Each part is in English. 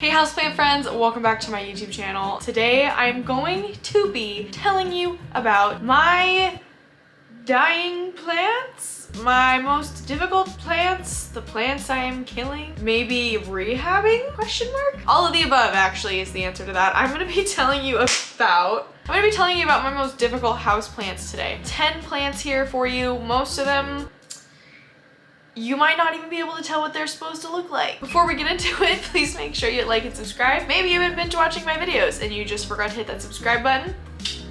Hey houseplant friends, welcome back to my YouTube channel. Today I'm going to be telling you about my dying plants, my most difficult plants, the plants I am killing, maybe rehabbing, question mark? All of the above actually is the answer to that. I'm gonna be telling you about my most difficult houseplants today. 10 plants here for you, most of them you might not even be able to tell what they're supposed to look like. Before we get into it, please make sure you like and subscribe. Maybe you've been binge watching my videos and you just forgot to hit that subscribe button.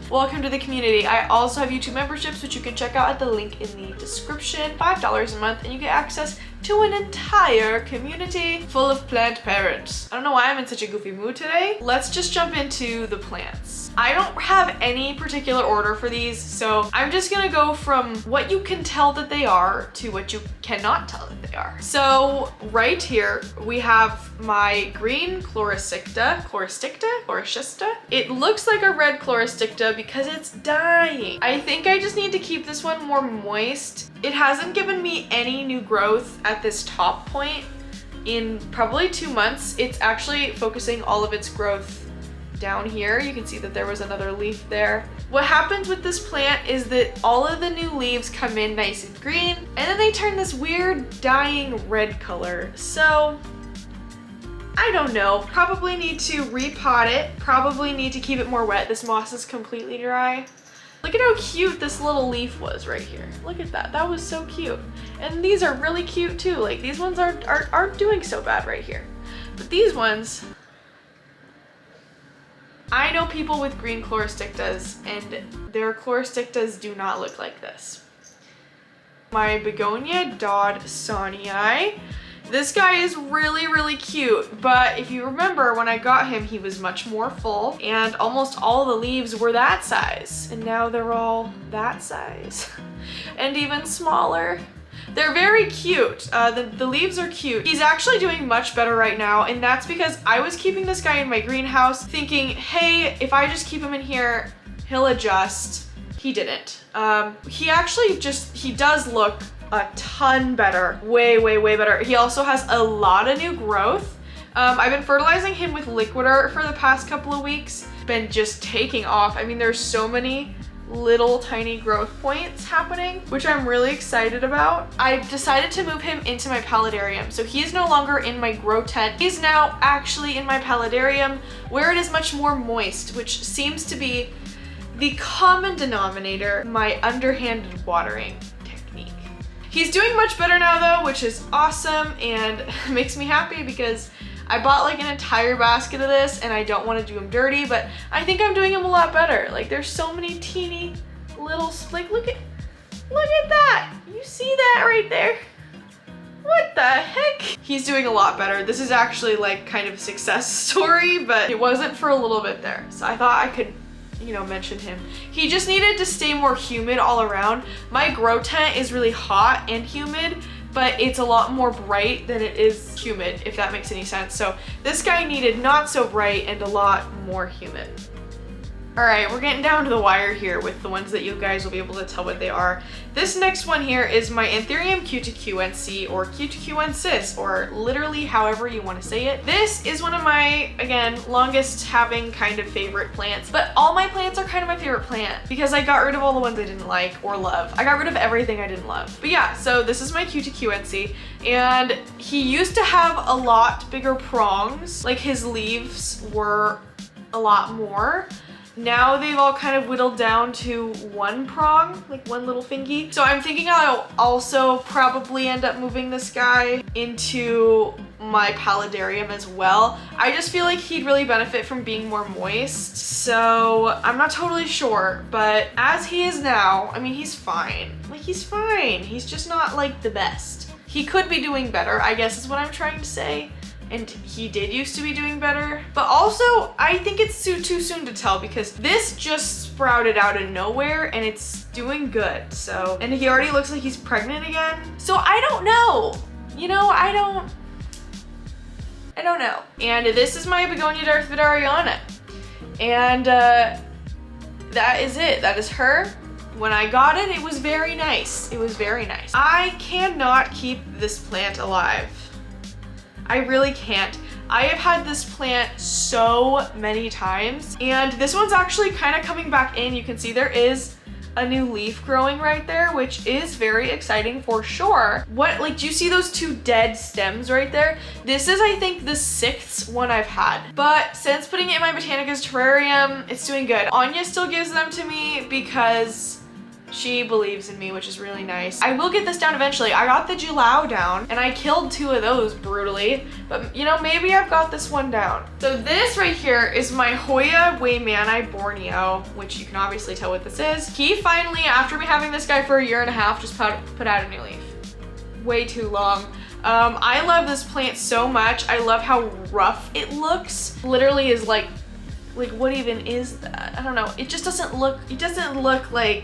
Welcome to the community. I also have YouTube memberships, which you can check out at the link in the description. $5 a month and you get access to an entire community full of plant parents. I don't know why I'm in such a goofy mood today. Let's just jump into the plants. I don't have any particular order for these, so I'm just gonna go from what you can tell that they are to what you cannot tell that they are. So right here, we have my green Chlorosticta. It looks like a red Chlorosticta because it's dying. I think I just need to keep this one more moist. It hasn't given me any new growth at this top point in probably 2 months. It's actually focusing all of its growth down here. You can see that there was another leaf there. What happens with this plant is that all of the new leaves come in nice and green, and then they turn this weird dying red color. So I don't know, probably need to repot it, probably need to keep it more wet. This moss is completely dry. Look at how cute this little leaf was right here. Look at that, that was so cute. And these are really cute too. Like these ones aren't doing so bad right here. But these ones, I know people with green Chlorostictas and their Chlorostictas do not look like this. My Begonia doddsonia. This guy is really cute, but if you remember when I got him, he was much more full and almost all the leaves were that size. And now they're all that size and even smaller. They're very cute. The leaves are cute. He's actually doing much better right now, and that's because I was keeping this guy in my greenhouse thinking, hey, if I just keep him in here, he'll adjust. He didn't. He does look a ton better. Way better. He also has a lot of new growth. I've been fertilizing him with liquider for the past couple of weeks. Been just taking off. I mean, there's so many little tiny growth points happening, which I'm really excited about. I decided to move him into my paludarium. So he is no longer in my grow tent. He's now actually in my paludarium where it is much more moist, which seems to be the common denominator, my underhanded watering technique. He's doing much better now though, which is awesome and makes me happy because I bought like an entire basket of this and I don't want to do him dirty, but I think I'm doing him a lot better. Like there's so many teeny little look at that. You see that right there? What the heck? He's doing a lot better. This is actually like kind of a success story, but it wasn't for a little bit there. So I thought I could, you know, mention him. He just needed to stay more humid all around. My grow tent is really hot and humid, but it's a lot more bright than it is humid, if that makes any sense. So this guy needed not so bright and a lot more humid. All right, we're getting down to the wire here with the ones that you guys will be able to tell what they are. This next one here is my Aetherium Q2QNC or Q2QNCis, or literally however you want to say it. This is one of my, again, longest having kind of favorite plants, but all my plants are kind of my favorite plant because I got rid of all the ones I didn't like or love. I got rid of everything I didn't love. But yeah, so this is my Q2QNC, and he used to have a lot bigger prongs. Like his leaves were a lot more. Now they've all kind of whittled down to one prong, like one little fingy. So I'm thinking I'll also probably end up moving this guy into my paludarium as well. I just feel like he'd really benefit from being more moist. So I'm not totally sure, but as he is now, I mean, he's fine. Like he's fine. He's just not like the best. He could be doing better, I guess is what I'm trying to say. And he did used to be doing better. But also, I think it's too soon to tell because this just sprouted out of nowhere and it's doing good. So, and he already looks like he's pregnant again. So I don't know. You know, I don't know. And this is my Begonia darthiana. And that is it. That is her. When I got it, it was very nice. It was very nice. I cannot keep this plant alive. I really can't. I have had this plant so many times, and this one's actually kind of coming back in. You can see there is a new leaf growing right there, which is very exciting for sure. What, like, do you see those two dead stems right there? This is, I think, the 6th one I've had. But since putting it in my Botanicas terrarium, it's doing good. Anya still gives them to me because she believes in me, which is really nice. I will get this down eventually. I got the Julau down and I killed 2 of those brutally, but you know, maybe I've got this one down. So this right here is my Hoya waymanii Borneo, which you can obviously tell what this is. He finally, after me having this guy for a year and a half, just put out a new leaf. Way too long. I love this plant so much. I love how rough it looks. Literally is like what even is that? I don't know. It just doesn't look like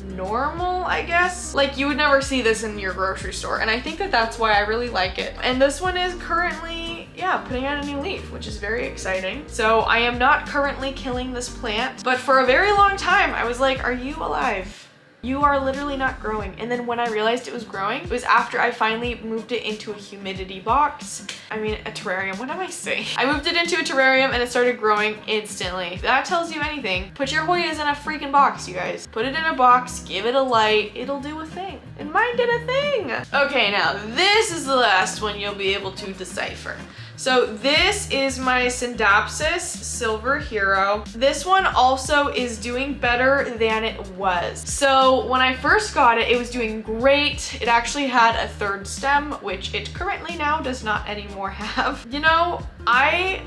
normal, I guess. Like, you would never see this in your grocery store, and I think that that's why I really like it. And this one is currently, yeah, putting out a new leaf, which is very exciting. So I am not currently killing this plant, but for a very long time I was like, are you alive? You are literally not growing. And then when I realized it was growing, it was after I finally moved it into a humidity box. I mean, a terrarium, what am I saying? I moved it into a terrarium and it started growing instantly. If that tells you anything, put your Hoyas in a freaking box, you guys. Put it in a box, give it a light, it'll do a thing. And mine did a thing. Okay, now this is the last one you'll be able to decipher. So this is my Syndopsis Silver Hero. This one also is doing better than it was. So when I first got it, it was doing great. It actually had a 3rd stem, which it currently now does not anymore have. You know, I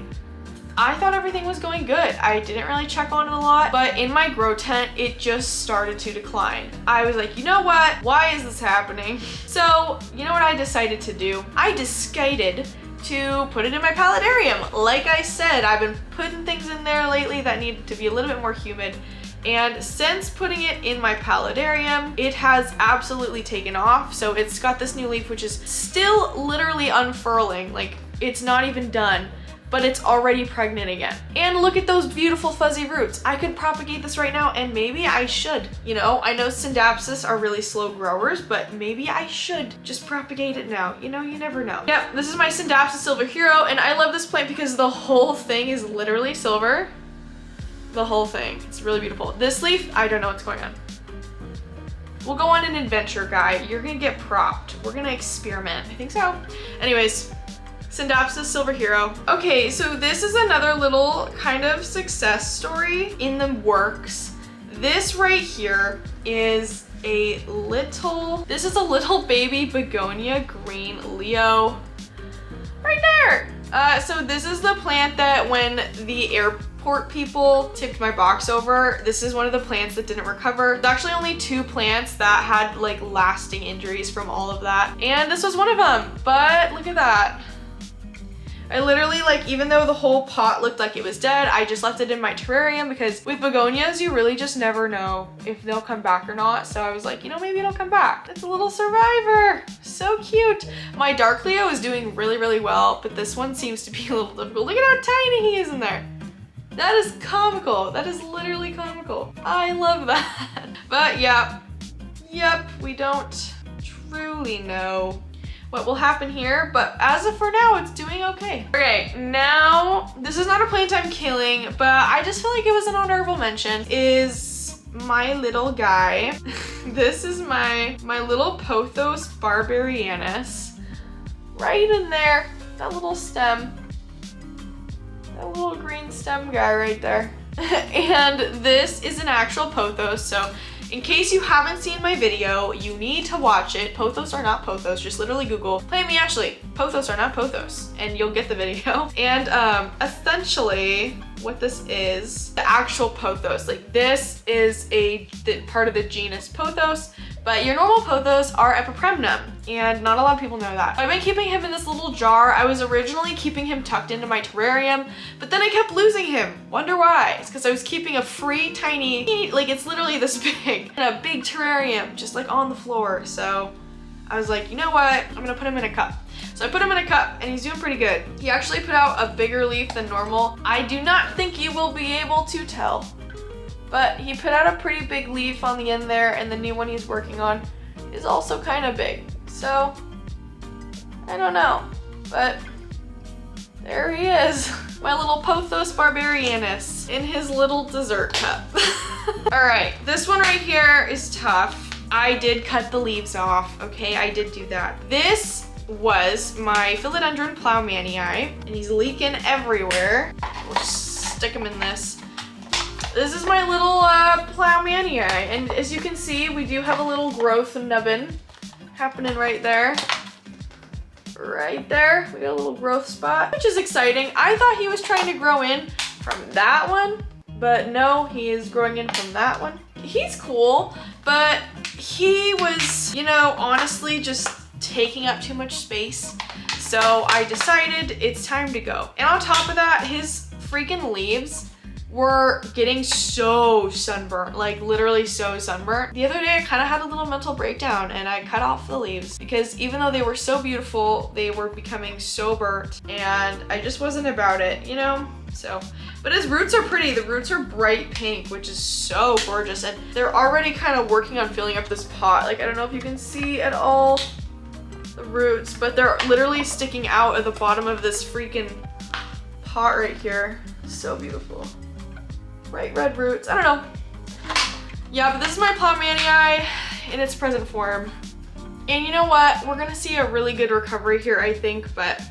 thought everything was going good. I didn't really check on it a lot, but in my grow tent, it just started to decline. I was like, you know what? Why is this happening? So, you know what I decided to do? I decided to put it in my paludarium. Like I said, I've been putting things in there lately that need to be a little bit more humid. And since putting it in my paludarium, it has absolutely taken off. So it's got this new leaf, which is still literally unfurling. Like, it's not even done, but it's already pregnant again. And look at those beautiful fuzzy roots. I could propagate this right now, and maybe I should. You know, I know Syndopsis are really slow growers, but maybe I should just propagate it now. You know, you never know. Yep, this is my Syndopsis Silver Hero, and I love this plant because the whole thing is literally silver. The whole thing. It's really beautiful. This leaf, I don't know what's going on. We'll go on an adventure, guy. You're gonna get propped. We're gonna experiment. I think so. Anyways, Syndopsis Silver Hero. Okay, so this is another little kind of success story in the works. This right here is a little baby Begonia greenleo. Right there. So this is the plant that when the airport people tipped my box over, this is one of the plants that didn't recover. There's actually only 2 plants that had like lasting injuries from all of that, and this was one of them. But look at that. I literally, like, even though the whole pot looked like it was dead, I just left it in my terrarium because with begonias, you really just never know if they'll come back or not. So I was like, you know, maybe it'll come back. It's a little survivor. So cute. My darkleo is doing really, really well, but this one seems to be a little difficult. Look at how tiny he is in there. That is comical. That is literally comical. I love that. But yeah, yep, we don't truly know what will happen here, but as of for now, it's doing okay. Okay, now, this is not a plant I'm killing, but I just feel like it was an honorable mention, is my little guy. This is my little Pothos barbarianis. Right in there, that little stem. That little green stem guy right there. And this is an actual Pothos, so in case you haven't seen my video, you need to watch it. Pothos are not Pothos. Just literally Google, play me Ashley, Pothos are not Pothos, and you'll get the video. And essentially, what this is, the actual Pothos. Like, this is part of the genus Pothos, but your normal Pothos are epipremnum, and not a lot of people know that. I've been keeping him in this little jar. I was originally keeping him tucked into my terrarium, but then I kept losing him. Wonder why? It's because I was keeping a free tiny, like, it's literally this big, in a big terrarium, just like on the floor. So I was like, you know what? I'm gonna put him in a cup. So I put him in a cup and he's doing pretty good. He actually put out a bigger leaf than normal. I do not think you will be able to tell, but he put out a pretty big leaf on the end there, and the new one he's working on is also kind of big. So I don't know, but There he is. My little Pothos barbarianis in his little dessert cup. All right, this one right here is tough. I did cut the leaves off, okay? I did do that. This was my philodendron plowmaniai, and he's leaking everywhere. We'll just stick him in this. This is my little plowmaniai, and as you can see, we do have a little growth nubbin happening right there. Right there, we got a little growth spot, which is exciting. I thought he was trying to grow in from that one, but no, he is growing in from that one. He's cool, but he was, you know, honestly just taking up too much space. So I decided it's time to go. And on top of that, his freaking leaves were getting so sunburnt, like literally so sunburnt. The other day I kind of had a little mental breakdown and I cut off the leaves because even though they were so beautiful, they were becoming so burnt and I just wasn't about it, you know? So, but his roots are pretty. The roots are bright pink, which is so gorgeous. And they're already kind of working on filling up this pot. Like, I don't know if you can see at all the roots, but they're literally sticking out at the bottom of this freaking pot right here. So beautiful. Bright red roots. I don't know. Yeah, but this is my plowmaniai in its present form. And you know what? We're gonna see a really good recovery here, I think, but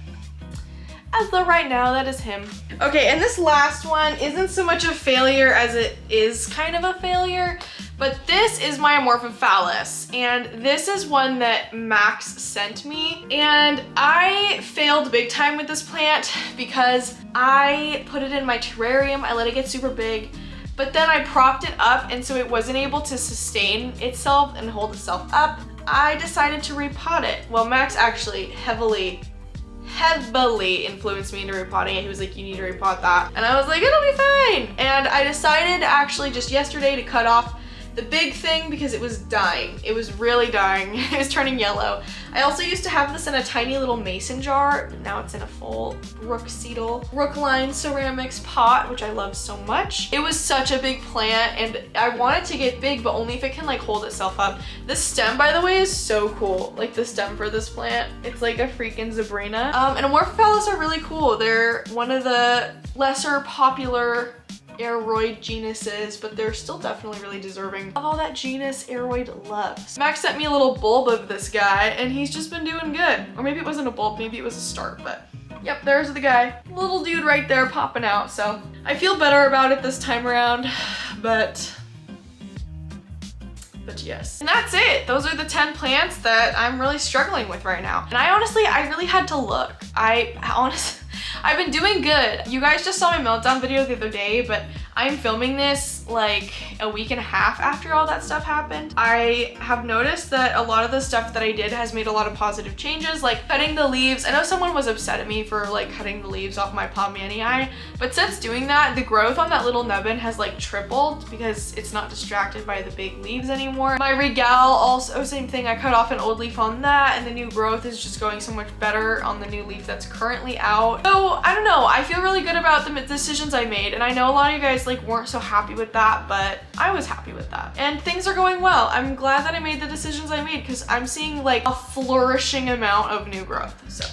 as though right now, that is him. Okay, and this last one isn't so much a failure as it is kind of a failure, but this is my Amorphophallus, and this is one that Max sent me, and I failed big time with this plant because I put it in my terrarium, I let it get super big, but then I propped it up, and so it wasn't able to sustain itself and hold itself up. I decided to repot it. Well, Max actually heavily influenced me into repotting it. He was like, you need to repot that. And I was like, it'll be fine. And I decided actually just yesterday to cut off the big thing because it was dying. It was really dying. It was turning yellow. I also used to have this in a tiny little mason jar. Now it's in a full Brookline ceramics pot, which I love so much. It was such a big plant and I want it to get big, but only if it can like hold itself up. This stem, by the way, is so cool. Like the stem for this plant, it's like a freaking Zabrina. And Amorphophallus are really cool. They're one of the lesser popular aeroid genuses, but they're still definitely really deserving of all that genus aeroid loves. Max sent me a little bulb of this guy and he's just been doing good. Or maybe it wasn't a bulb, maybe it was a start, but yep, there's the guy. Little dude right there popping out. So I feel better about it this time around, but yes. And that's it. Those are the 10 plants that I'm really struggling with right now. And I really had to look. I've been doing good. You guys just saw my meltdown video the other day, but I'm filming this like a week and a half after all that stuff happened. I have noticed that a lot of the stuff that I did has made a lot of positive changes, like cutting the leaves. I know someone was upset at me for like cutting the leaves off my plowmaniai, but since doing that, the growth on that little nubbin has like tripled because it's not distracted by the big leaves anymore. My regal also, same thing. I cut off an old leaf on that and the new growth is just going so much better on the new leaf that's currently out. So I don't know, I feel really good about the decisions I made, and I know a lot of you guys like weren't so happy with that, but I was happy with that. And things are going well. I'm glad that I made the decisions I made because I'm seeing like a flourishing amount of new growth. So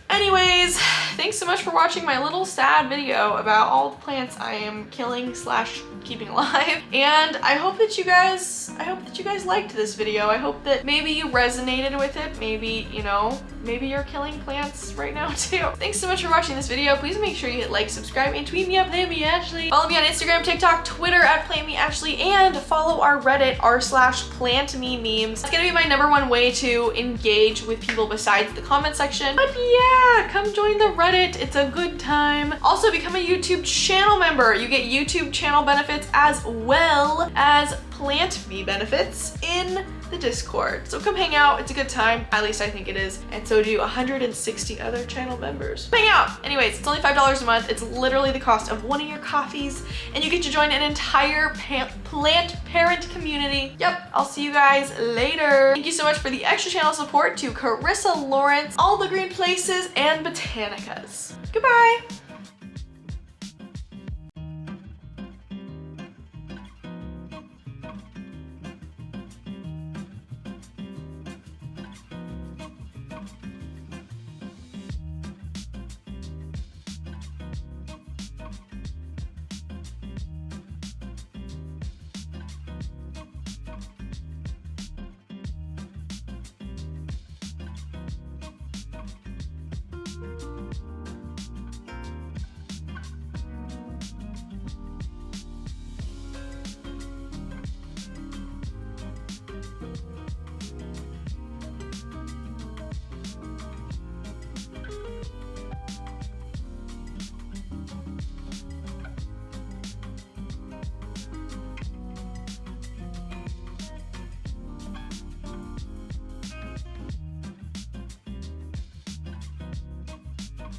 anyways, thanks so much for watching my little sad video about all the plants I am killing / keeping alive. And I hope that you guys liked this video. I hope that maybe you resonated with it. Maybe, you know, maybe you're killing plants right now too. Thanks so much for watching this video. Please make sure you hit like, subscribe, and tweet me at plantmeashley. Follow me on Instagram, TikTok, Twitter at plantmeashley, and follow our Reddit r/plantmememes. It's gonna be my #1 way to engage with people besides the comment section. But yeah, come join the Reddit. It's a good time. Also, become a YouTube channel member. You get YouTube channel benefits as well as plant me benefits in the Discord. So come hang out. It's a good time. At least I think it is. And so do 160 other channel members. Hang out. Anyways, it's only $5 a month. It's literally the cost of one of your coffees, and you get to join an entire plant parent community. Yep, I'll see you guys later. Thank you so much for the extra channel support to Carissa Lawrence, All the Green Places, and Botanicas. Goodbye.